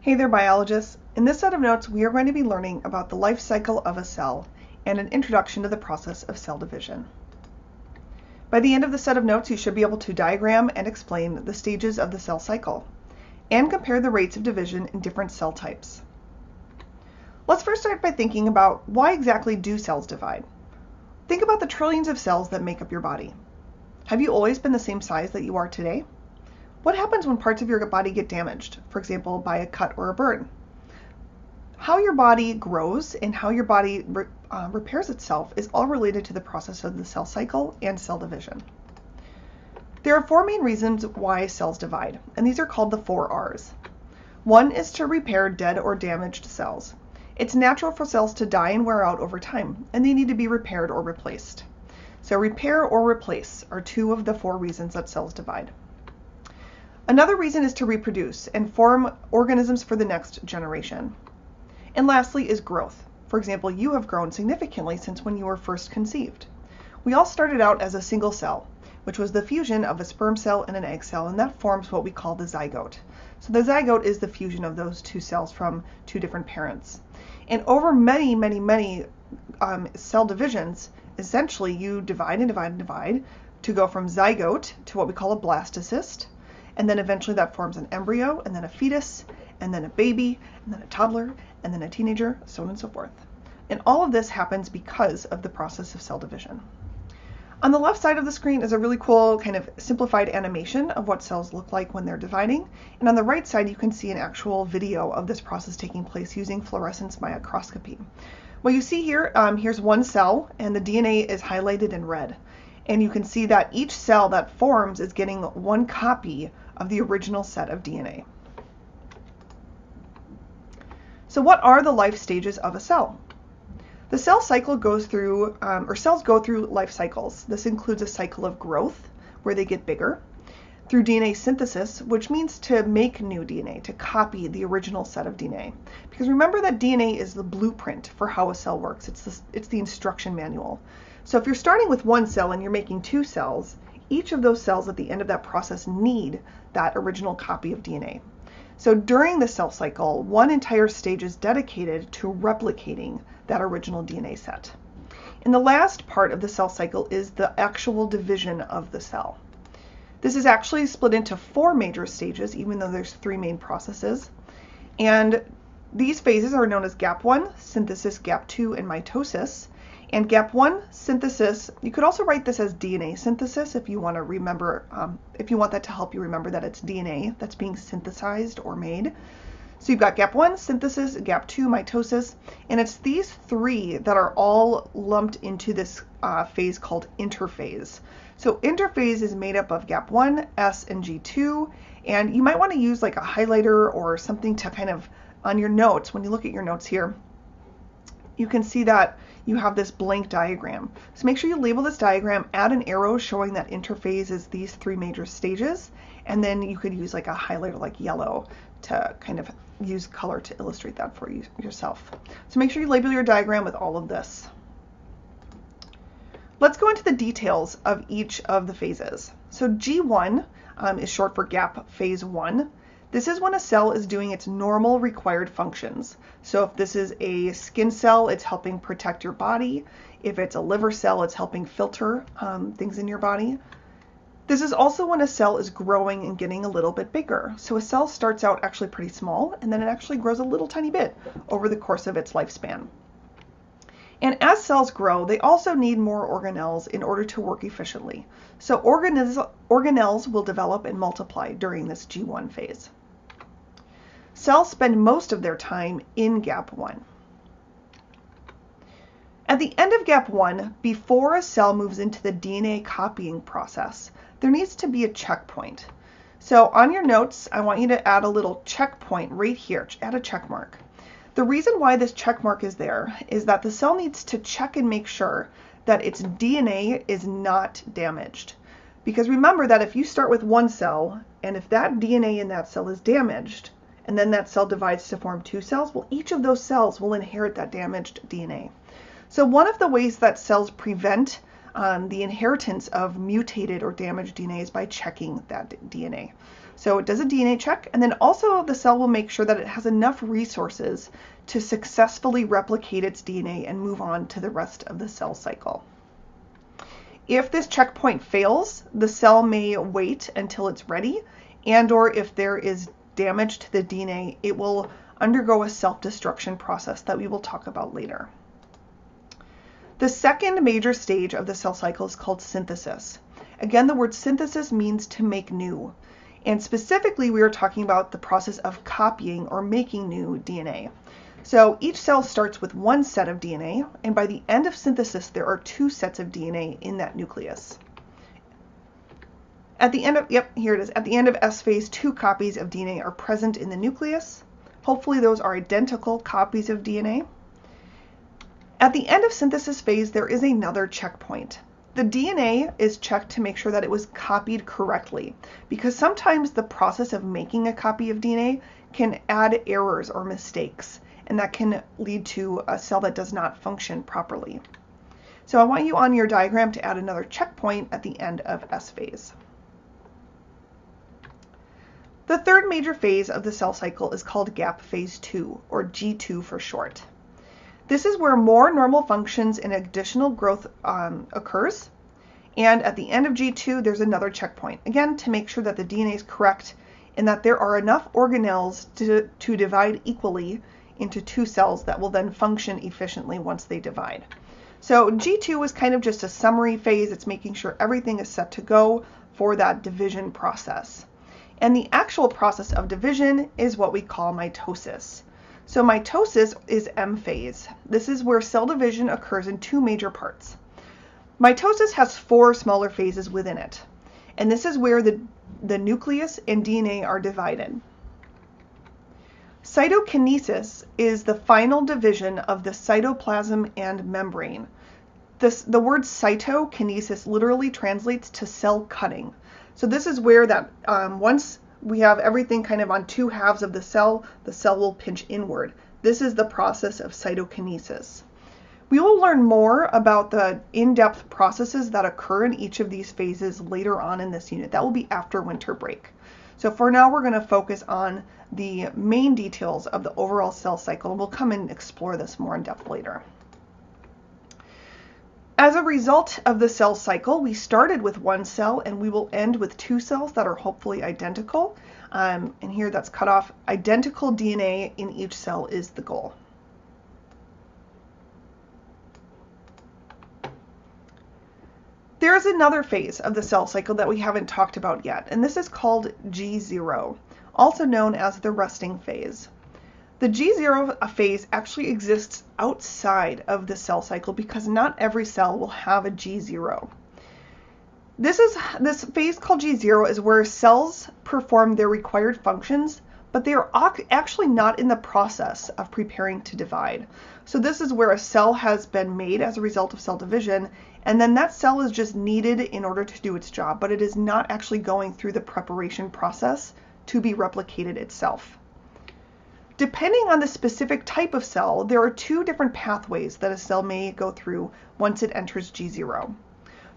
Hey there, biologists. In this set of notes, we are going to be learning about the life cycle of a cell and an introduction to the process of cell division. By the end of the set of notes, you should be able to diagram and explain the stages of the cell cycle and compare the rates of division in different cell types. Let's first start by thinking about why exactly do cells divide? Think about the trillions of cells that make up your body. Have you always been the same size that you are today? What happens when parts of your body get damaged, for example, by a cut or a burn? How your body grows and how your body repairs itself is all related to the process of the cell cycle and cell division. There are four main reasons why cells divide, and these are called the 4 R's. One is to repair dead or damaged cells. It's natural for cells to die and wear out over time, and they need to be repaired or replaced. So repair or replace are 2 of the 4 reasons that cells divide. Another reason is to reproduce and form organisms for the next generation. And lastly is growth. For example, you have grown significantly since when you were first conceived. We all started out as a single cell, which was the fusion of a sperm cell and an egg cell, and that forms what we call the zygote. So the zygote is the fusion of those 2 cells from 2 different parents. And over many cell divisions, essentially you divide and divide and divide to go from zygote to what we call a blastocyst. And then eventually that forms an embryo, and then a fetus, and then a baby, and then a toddler, and then a teenager, so on and so forth. And all of this happens because of the process of cell division. On the left side of the screen is a really cool kind of simplified animation of what cells look like when they're dividing. And on the right side, you can see an actual video of this process taking place using fluorescence microscopy. What you see here, here's one cell, and the DNA is highlighted in red. And you can see that each cell that forms is getting one copy of the original set of DNA. So what are the life stages of a cell? The cell cycle goes through, cells go through life cycles. This includes a cycle of growth, where they get bigger, through DNA synthesis, which means to make new DNA, to copy the original set of DNA. Because remember that DNA is the blueprint for how a cell works. It's the instruction manual. So if you're starting with 1 cell and you're making 2 cells, each of those cells at the end of that process need that original copy of DNA. So during the cell cycle, one entire stage is dedicated to replicating that original DNA set. And the last part of the cell cycle is the actual division of the cell. This is actually split into 4 major stages, even though there's 3 main processes. And these phases are known as gap 1, synthesis, gap 2, and mitosis. And gap 1, synthesis, you could also write this as DNA synthesis if you want to remember, if you want that to help you remember that it's DNA that's being synthesized or made. So you've got gap 1, synthesis, gap 2, mitosis, and it's these 3 that are all lumped into this phase called interphase. So interphase is made up of gap 1, S, and G2, and you might want to use like a highlighter or something to kind of, on your notes, when you look at your notes here, you can see that you have this blank diagram. So make sure you label this diagram, add an arrow showing that interphase is these 3 major stages, and then you could use like a highlighter like yellow to kind of use color to illustrate that for you yourself. So make sure you label your diagram with all of this. Let's go into the details of each of the phases. So G1 is short for gap phase 1. This is when a cell is doing its normal required functions. So if this is a skin cell, it's helping protect your body. If it's a liver cell, it's helping filter things in your body. This is also when a cell is growing and getting a little bit bigger. So a cell starts out actually pretty small, and then it actually grows a little tiny bit over the course of its lifespan. And as cells grow, they also need more organelles in order to work efficiently. So organelles will develop and multiply during this G1 phase. Cells spend most of their time in gap 1. At the end of gap 1, before a cell moves into the DNA copying process, there needs to be a checkpoint. So on your notes, I want you to add a little checkpoint right here, add a check mark. The reason why this check mark is there is that the cell needs to check and make sure that its DNA is not damaged. Because remember that if you start with 1 cell, and if that DNA in that cell is damaged, and then that cell divides to form 2 cells, well, each of those cells will inherit that damaged DNA. So one of the ways that cells prevent the inheritance of mutated or damaged DNA is by checking that DNA. So it does a DNA check, and then also the cell will make sure that it has enough resources to successfully replicate its DNA and move on to the rest of the cell cycle. If this checkpoint fails, the cell may wait until it's ready, and or if there is damage to the DNA, it will undergo a self-destruction process that we will talk about later. The second major stage of the cell cycle is called synthesis. Again, the word synthesis means to make new. And specifically, we are talking about the process of copying or making new DNA. So each cell starts with one set of DNA, and by the end of synthesis, there are two sets of DNA in that nucleus. At the end of, here it is. At the end of S phase, two copies of DNA are present in the nucleus. Hopefully those are identical copies of DNA. At the end of synthesis phase, there is another checkpoint. The DNA is checked to make sure that it was copied correctly, because sometimes the process of making a copy of DNA can add errors or mistakes, and that can lead to a cell that does not function properly. So I want you on your diagram to add another checkpoint at the end of S phase. The third major phase of the cell cycle is called gap phase 2, or G2 for short. This is where more normal functions and additional growth occurs. And at the end of G2, there's another checkpoint, again, to make sure that the DNA is correct and that there are enough organelles to divide equally into two cells that will then function efficiently once they divide. So G2 is kind of just a summary phase. It's making sure everything is set to go for that division process. And the actual process of division is what we call mitosis. So mitosis is M phase. This is where cell division occurs in two major parts. Mitosis has four smaller phases within it, and this is where the nucleus and DNA are divided. Cytokinesis is the final division of the cytoplasm and membrane. The word cytokinesis literally translates to cell cutting. So this is where that once we have everything kind of on two halves of the cell will pinch inward. This is the process of cytokinesis. We will learn more about the in-depth processes that occur in each of these phases later on in this unit. That will be after winter break. So for now, we're going to focus on the main details of the overall cell cycle, and we'll come and explore this more in depth later. As a result of the cell cycle, we started with one cell and we will end with two cells that are hopefully identical. And here that's cut off. Identical DNA in each cell is the goal. There's another phase of the cell cycle that we haven't talked about yet, and this is called G0, also known as the resting phase. The G0 phase actually exists outside of the cell cycle because not every cell will have a G0. This phase called G0 is where cells perform their required functions, but they are actually not in the process of preparing to divide. So this is where a cell has been made as a result of cell division, and then that cell is just needed in order to do its job, but it is not actually going through the preparation process to be replicated itself. Depending on the specific type of cell, there are two different pathways that a cell may go through once it enters G0.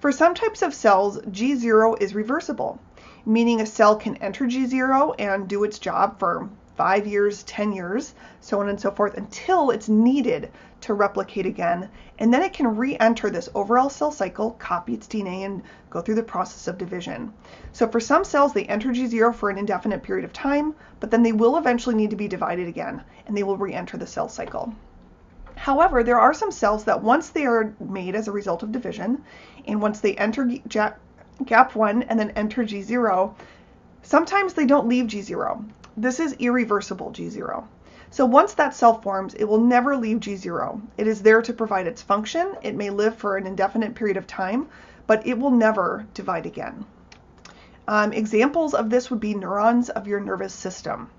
For some types of cells, G0 is reversible, meaning a cell can enter G0 and do its job for 5 years, 10 years, so on and so forth, until it's needed to replicate again, and then it can re-enter this overall cell cycle, copy its DNA, and go through the process of division. So for some cells, they enter G0 for an indefinite period of time, but then they will eventually need to be divided again, and they will re-enter the cell cycle. However, there are some cells that once they are made as a result of division, and once they enter gap 1 and then enter G0, sometimes they don't leave G0. This is irreversible G0. So once that cell forms, it will never leave G0. It is there to provide its function. It may live for an indefinite period of time, but it will never divide again. Examples of this would be neurons of your nervous system.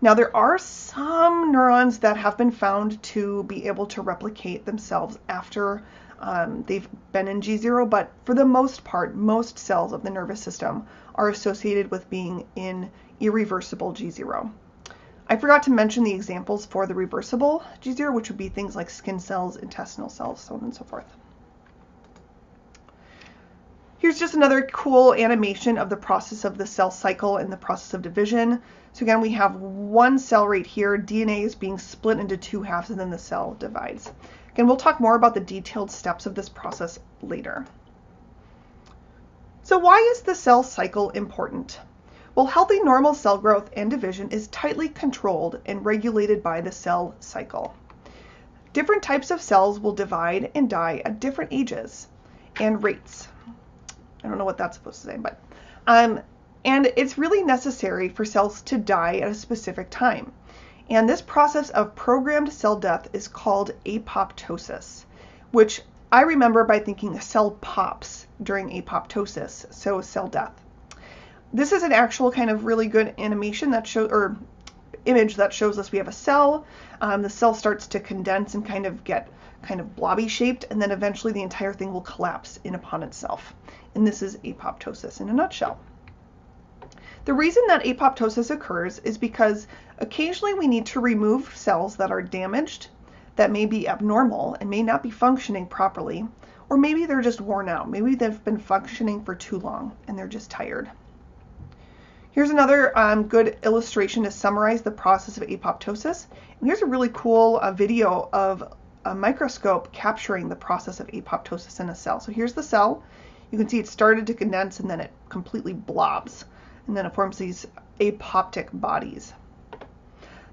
Now, there are some neurons that have been found to be able to replicate themselves after they've been in G0, but for the most part, most cells of the nervous system are associated with being in irreversible G0. I forgot to mention the examples for the reversible G0, which would be things like skin cells, intestinal cells, so on and so forth. Here's just another cool animation of the process of the cell cycle and the process of division. So again, we have one cell right here. DNA is being split into two halves and then the cell divides. Again, we'll talk more about the detailed steps of this process later. So why is the cell cycle important? Well, healthy normal cell growth and division is tightly controlled and regulated by the cell cycle. Different types of cells will divide and die at different ages and rates. I don't know what that's supposed to say, but and it's really necessary for cells to die at a specific time. And this process of programmed cell death is called apoptosis, which I remember by thinking a cell pops during apoptosis, so cell death. This is an actual kind of really good animation that shows, or image that shows us we have a cell. The cell starts to condense and kind of get kind of blobby shaped, and then eventually the entire thing will collapse in upon itself. And this is apoptosis in a nutshell. The reason that apoptosis occurs is because occasionally we need to remove cells that are damaged, that may be abnormal and may not be functioning properly, or maybe they're just worn out. Maybe they've been functioning for too long and they're just tired. Here's another good illustration to summarize the process of apoptosis. And here's a really cool video of a microscope capturing the process of apoptosis in a cell. So here's the cell. You can see it started to condense and then it completely blobs. And then it forms these apoptic bodies.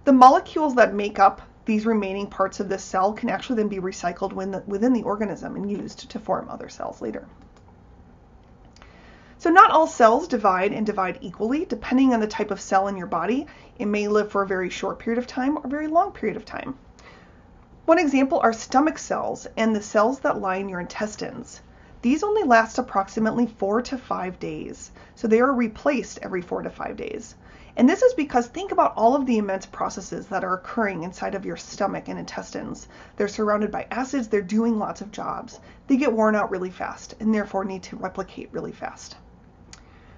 The molecules that make up these remaining parts of this cell can actually then be recycled within the organism and used to form other cells later. So not all cells divide and divide equally. Depending on the type of cell in your body, it may live for a very short period of time or a very long period of time. One example are stomach cells and the cells that line your intestines. These only last approximately 4 to 5 days, so they are replaced every 4 to 5 days. And this is because think about all of the immense processes that are occurring inside of your stomach and intestines. They're surrounded by acids, they're doing lots of jobs. They get worn out really fast and therefore need to replicate really fast.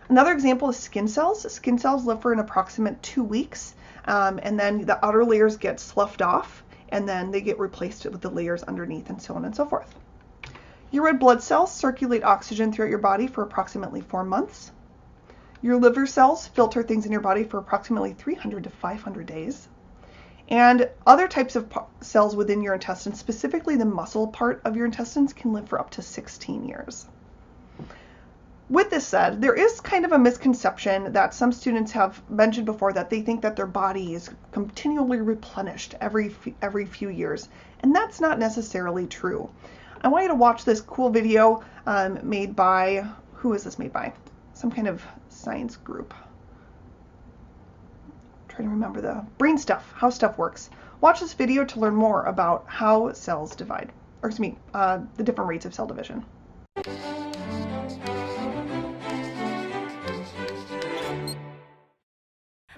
Another example is skin cells. Skin cells live for an approximate 2 weeks, and then the outer layers get sloughed off, and then they get replaced with the layers underneath, and so on and so forth. Your red blood cells circulate oxygen throughout your body for approximately 4 months. Your liver cells filter things in your body for approximately 300 to 500 days. And other types of cells within your intestines, specifically the muscle part of your intestines, can live for up to 16 years. With this said, there is kind of a misconception that some students have mentioned before, that they think that their body is continually replenished every few years, and that's not necessarily true. I want you to watch this cool video made by, who is this made by? Some kind of science group. I'm trying to remember the brain stuff, how stuff works. Watch this video to learn more about how cells divide, or excuse me, the different rates of cell division.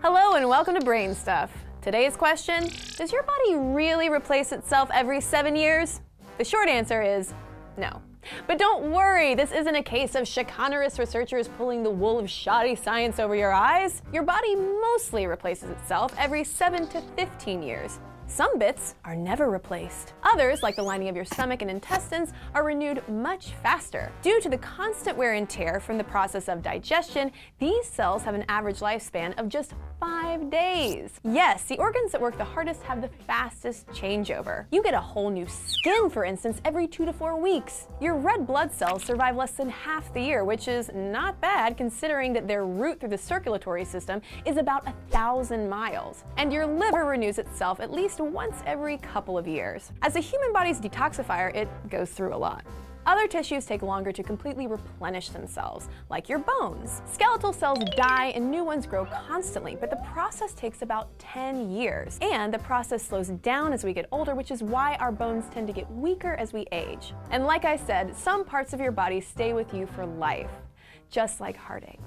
Hello and welcome to Brain Stuff. Today's question, does your body really replace itself every 7 years? The short answer is no. But don't worry, this isn't a case of chicanerous researchers pulling the wool of shoddy science over your eyes. Your body mostly replaces itself every 7 to 15 years. Some bits are never replaced. Others, like the lining of your stomach and intestines, are renewed much faster. Due to the constant wear and tear from the process of digestion, these cells have an average lifespan of just 5 days. Yes, the organs that work the hardest have the fastest changeover. You get a whole new skin, for instance, every 2 to 4 weeks. Your red blood cells survive less than half the year, which is not bad considering that their route through the circulatory system is about 1,000 miles. And your liver renews itself at least once every couple of years. As the human body's detoxifier, it goes through a lot. Other tissues take longer to completely replenish themselves, like your bones. Skeletal cells die and new ones grow constantly, but the process takes about 10 years. And the process slows down as we get older, which is why our bones tend to get weaker as we age. And like I said, some parts of your body stay with you for life, just like heartache.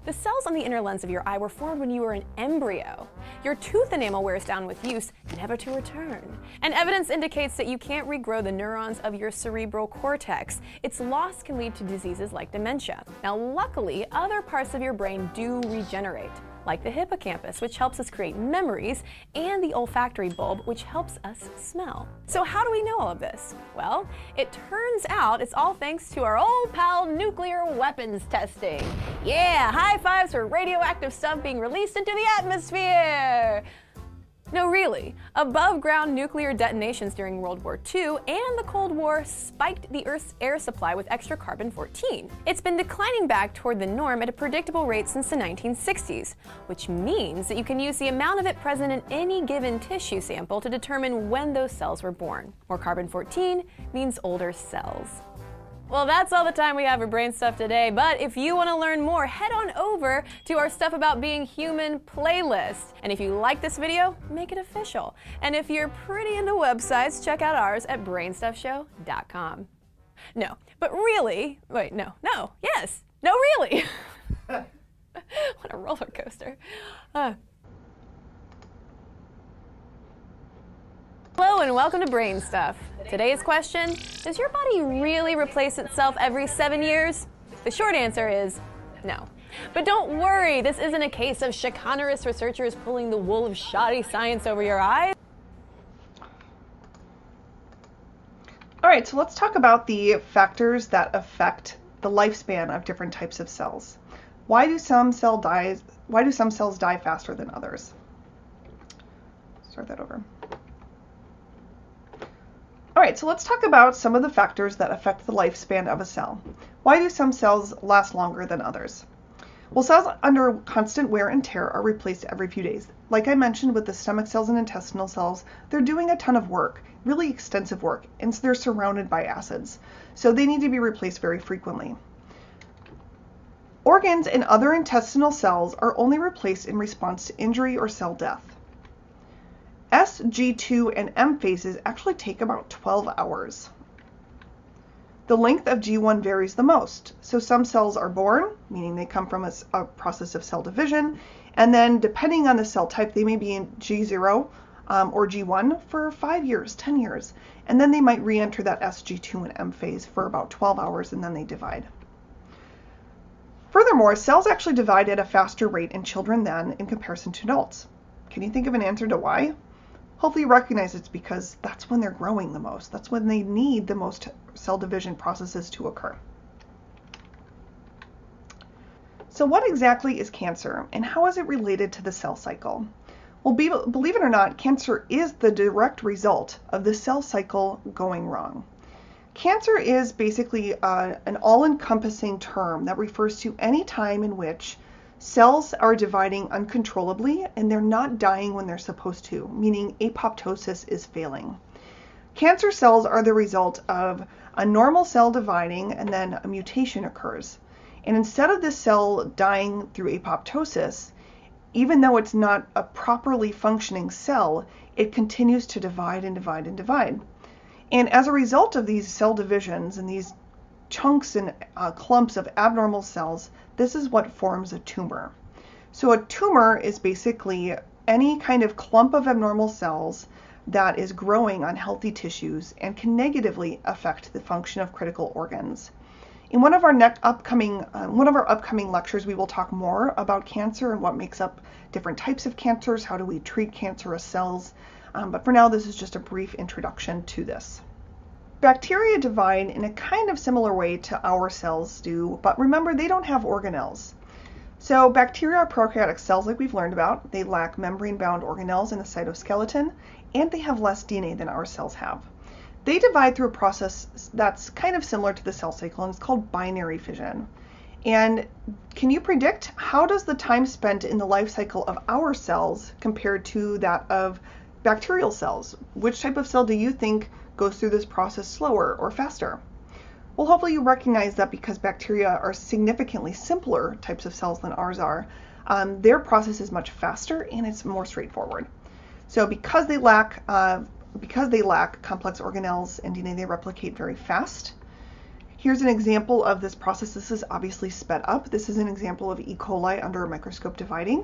The cells on the inner lens of your eye were formed when you were an embryo. Your tooth enamel wears down with use, never to return. And evidence indicates that you can't regrow the neurons of your cerebral cortex. Its loss can lead to diseases like dementia. Now, luckily, other parts of your brain do regenerate. like the hippocampus, which helps us create memories, and the olfactory bulb, which helps us smell. So how do we know all of this? Well, it turns out it's all thanks to our old pal nuclear weapons testing. Yeah, high fives for radioactive stuff being released into the atmosphere! No, really. Above-ground nuclear detonations during World War II and the Cold War spiked the Earth's air supply with extra carbon-14. It's been declining back toward the norm at a predictable rate since the 1960s, which means that you can use the amount of it present in any given tissue sample to determine when those cells were born. More carbon-14 means older cells. Well, that's all the time we have for Brain Stuff today, but if you want to learn more, head on over to our Stuff About Being Human playlist. And if you like this video, make it official. And if you're pretty into websites, check out ours at brainstuffshow.com. No, but really, wait, no, yes, no, really. What a roller coaster. Hello and welcome to Brain Stuff. Today's question, does your body really replace itself every 7 years? The short answer is no. But don't worry, this isn't a case of chicanerous researchers pulling the wool of shoddy science over your eyes. All right, so let's talk about the factors that affect the lifespan of different types of cells. Why do some cells die faster than others? Start that over. All right, so let's talk about some of the factors that affect the lifespan of a cell. Why do some cells last longer than others? Well, cells under constant wear and tear are replaced every few days. Like I mentioned with the stomach cells and intestinal cells, they're doing a ton of work, really extensive work, and they're surrounded by acids. So they need to be replaced very frequently. Organs and other intestinal cells are only replaced in response to injury or cell death. S, G2, and M phases actually take about 12 hours. The length of G1 varies the most. So some cells are born, meaning they come from a process of cell division, and then depending on the cell type, they may be in G0 or G1 for 5 years, 10 years, and then they might re-enter that S, G2, and M phase for about 12 hours, and then they divide. Furthermore, cells actually divide at a faster rate in children than in comparison to adults. Can you think of an answer to why? Hopefully you recognize it's because that's when they're growing the most. That's when they need the most cell division processes to occur. So what exactly is cancer and how is it related to the cell cycle? Well, believe it or not, cancer is the direct result of the cell cycle going wrong. Cancer is basically an all-encompassing term that refers to any time in which cells are dividing uncontrollably and they're not dying when they're supposed to, meaning apoptosis is failing. Cancer cells are the result of a normal cell dividing and then a mutation occurs. And instead of this cell dying through apoptosis, even though it's not a properly functioning cell, it continues to divide and divide and divide. And as a result of these cell divisions and these chunks and clumps of abnormal cells, this is what forms a tumor. So a tumor is basically any kind of clump of abnormal cells that is growing on healthy tissues and can negatively affect the function of critical organs. In one of our upcoming lectures, we will talk more about cancer and what makes up different types of cancers, how do we treat cancerous cells, but for now this is just a brief introduction to this. Bacteria divide in a kind of similar way to our cells do, but remember they don't have organelles. So bacteria are prokaryotic cells like we've learned about. They lack membrane-bound organelles in the cytoskeleton, and they have less DNA than our cells have. They divide through a process that's kind of similar to the cell cycle, and it's called binary fission. And can you predict how does the time spent in the life cycle of our cells compared to that of bacterial cells? Which type of cell do you think goes through this process slower or faster? Well, hopefully you recognize that because bacteria are significantly simpler types of cells than ours are, their process is much faster and it's more straightforward. So because they lack complex organelles and DNA, they replicate very fast. Here's an example of this process. This is obviously sped up. This is an example of E. coli under a microscope dividing.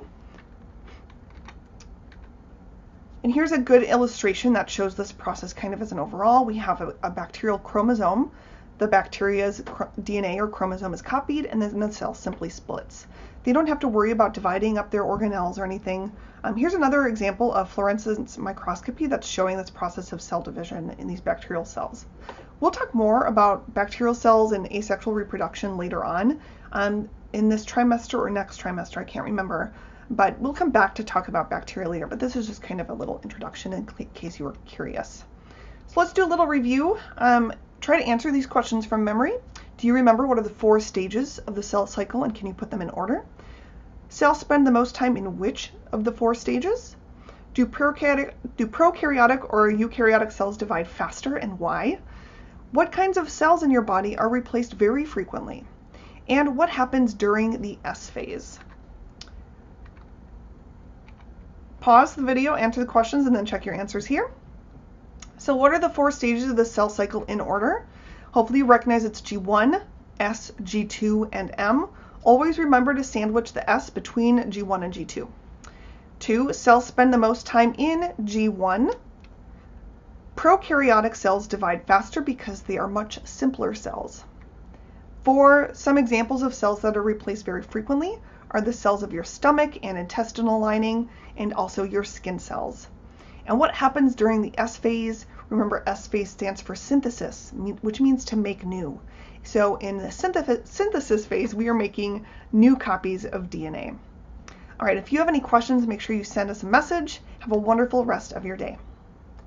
And here's a good illustration that shows this process kind of as an overall. We have a bacterial chromosome the bacteria's DNA or chromosome is copied, and then the cell simply splits. They don't have to worry about dividing up their organelles or anything. Here's another example of fluorescence microscopy that's showing this process of cell division in these bacterial cells. We'll talk more about bacterial cells and asexual reproduction later on in this trimester or next trimester, I can't remember. But we'll come back to talk about bacteria later, but this is just kind of a little introduction in case you were curious. So let's do a little review. Try to answer these questions from memory. Do you remember what are the 4 stages of the cell cycle, and can you put them in order? Cells spend the most time in which of the 4 stages? Do prokaryotic or eukaryotic cells divide faster, and why? What kinds of cells in your body are replaced very frequently? And what happens during the S phase? Pause the video, answer the questions, and then check your answers here. So what are the 4 stages of the cell cycle in order? Hopefully you recognize it's G1, S, G2, and M. Always remember to sandwich the S between G1 and G2. 2, cells spend the most time in G1. Prokaryotic cells divide faster because they are much simpler cells. 4, some examples of cells that are replaced very frequently are the cells of your stomach and intestinal lining, and also your skin cells. And what happens during the S phase? Remember, S phase stands for synthesis, which means to make new. So in the synthesis phase, we are making new copies of DNA. All right, if you have any questions, make sure you send us a message. Have a wonderful rest of your day.